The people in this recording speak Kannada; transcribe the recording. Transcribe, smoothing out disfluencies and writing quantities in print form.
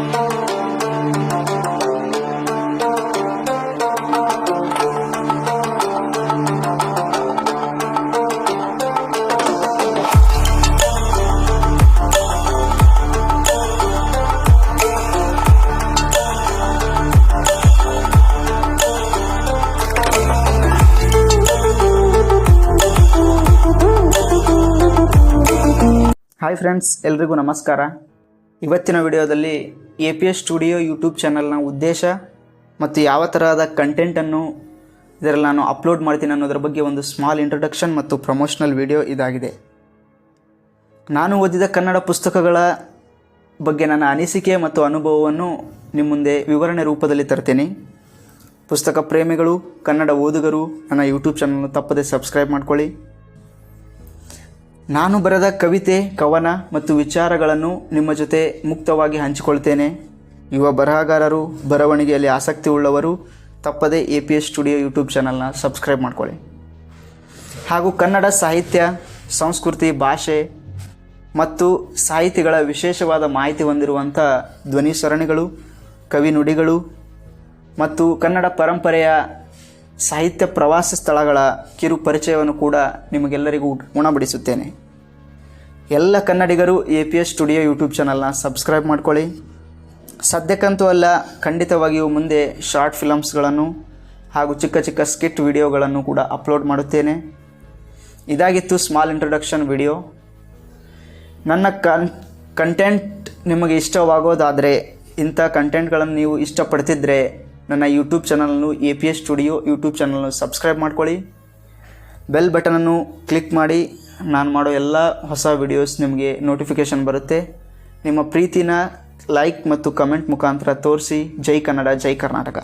ಹಾಯ್ ಫ್ರೆಂಡ್ಸ್, ಎಲ್ರಿಗೂ ನಮಸ್ಕಾರ. ಇವತ್ತಿನ ವಿಡಿಯೋದಲ್ಲಿ APS ಸ್ಟುಡಿಯೋ ಯೂಟ್ಯೂಬ್ ಚಾನಲ್ನ ಉದ್ದೇಶ ಮತ್ತು ಯಾವ ತರಹದ ಕಂಟೆಂಟನ್ನು ಇದರಲ್ಲಿ ನಾನು ಅಪ್ಲೋಡ್ ಮಾಡ್ತೀನಿ ಅನ್ನೋದ್ರ ಬಗ್ಗೆ ಒಂದು ಸ್ಮಾಲ್ ಇಂಟ್ರೊಡಕ್ಷನ್ ಮತ್ತು ಪ್ರಮೋಷನಲ್ ವಿಡಿಯೋ ಇದಾಗಿದೆ. ನಾನು ಓದಿದ ಕನ್ನಡ ಪುಸ್ತಕಗಳ ಬಗ್ಗೆ ನನ್ನ ಅನಿಸಿಕೆ ಮತ್ತು ಅನುಭವವನ್ನು ನಿಮ್ಮ ಮುಂದೆ ವಿವರಣೆ ರೂಪದಲ್ಲಿ ತರ್ತೀನಿ. ಪುಸ್ತಕ ಪ್ರೇಮಿಗಳು, ಕನ್ನಡ ಓದುಗರು ನನ್ನ ಯೂಟ್ಯೂಬ್ ಚಾನಲ್ನ ತಪ್ಪದೆ ಸಬ್ಸ್ಕ್ರೈಬ್ ಮಾಡ್ಕೊಳ್ಳಿ. ನಾನು ಬರೆದ ಕವಿತೆ, ಕವನ ಮತ್ತು ವಿಚಾರಗಳನ್ನು ನಿಮ್ಮ ಜೊತೆ ಮುಕ್ತವಾಗಿ ಹಂಚಿಕೊಳ್ತೇನೆ. ಯುವ ಬರಹಗಾರರು, ಬರವಣಿಗೆಯಲ್ಲಿ ಆಸಕ್ತಿ ಉಳ್ಳವರು ತಪ್ಪದೆ APS ಸ್ಟುಡಿಯೋ ಯೂಟ್ಯೂಬ್ ಚಾನಲ್ನ ಸಬ್ಸ್ಕ್ರೈಬ್ ಮಾಡ್ಕೊಳ್ಳಿ. ಹಾಗೂ ಕನ್ನಡ ಸಾಹಿತ್ಯ, ಸಂಸ್ಕೃತಿ, ಭಾಷೆ ಮತ್ತು ಸಾಹಿತಿಗಳ ವಿಶೇಷವಾದ ಮಾಹಿತಿ ಹೊಂದಿರುವಂಥ ಧ್ವನಿ ಸರಣಿಗಳು, ಕವಿ ನುಡಿಗಳು ಮತ್ತು ಕನ್ನಡ ಪರಂಪರೆಯ ಸಾಹಿತ್ಯ ಪ್ರವಾಸ ಸ್ಥಳಗಳ ಕಿರು ಪರಿಚಯವನ್ನು ಕೂಡ ನಿಮಗೆಲ್ಲರಿಗೂ ಉಣಬಡಿಸುತ್ತೇನೆ. ಎಲ್ಲ ಕನ್ನಡಿಗರು APS ಸ್ಟುಡಿಯೋ ಯೂಟ್ಯೂಬ್ ಚಾನಲ್ನ ಸಬ್ಸ್ಕ್ರೈಬ್ ಮಾಡ್ಕೊಳ್ಳಿ. ಸದ್ಯಕ್ಕಂತೂ ಅಲ್ಲ, ಖಂಡಿತವಾಗಿಯೂ ಮುಂದೆ ಶಾರ್ಟ್ ಫಿಲಮ್ಸ್ಗಳನ್ನು ಹಾಗೂ ಚಿಕ್ಕ ಚಿಕ್ಕ ಸ್ಕಿಟ್ ವಿಡಿಯೋಗಳನ್ನು ಕೂಡ ಅಪ್ಲೋಡ್ ಮಾಡುತ್ತೇನೆ. ಇದಾಗಿತ್ತು ಸ್ಮಾಲ್ ಇಂಟ್ರೊಡಕ್ಷನ್ ವಿಡಿಯೋ. ನನ್ನ ಕಂಟೆಂಟ್ ನಿಮಗೆ ಇಷ್ಟವಾಗೋದಾದರೆ, ಇಂಥ ಕಂಟೆಂಟ್ಗಳನ್ನು ನೀವು ಇಷ್ಟಪಡ್ತಿದ್ರೆ ನನ್ನ ಯೂಟ್ಯೂಬ್ ಚಾನಲನ್ನು APS ಸ್ಟುಡಿಯೋ ಯೂಟ್ಯೂಬ್ ಚಾನಲ್ನ ಸಬ್ಸ್ಕ್ರೈಬ್ ಮಾಡ್ಕೊಳ್ಳಿ. ಬೆಲ್ ಬಟನನ್ನು ಕ್ಲಿಕ್ ಮಾಡಿ. ನಾನು ಮಾಡೋ ಎಲ್ಲ ಹೊಸ ವಿಡಿಯೋಸ್ ನಿಮಗೆ ನೋಟಿಫಿಕೇಷನ್ ಬರುತ್ತೆ. ನಿಮ್ಮ ಪ್ರೀತಿನ ಲೈಕ್ ಮತ್ತು ಕಮೆಂಟ್ ಮುಖಾಂತರ ತೋರಿಸಿ. ಜೈ ಕನ್ನಡ, ಜೈ ಕರ್ನಾಟಕ.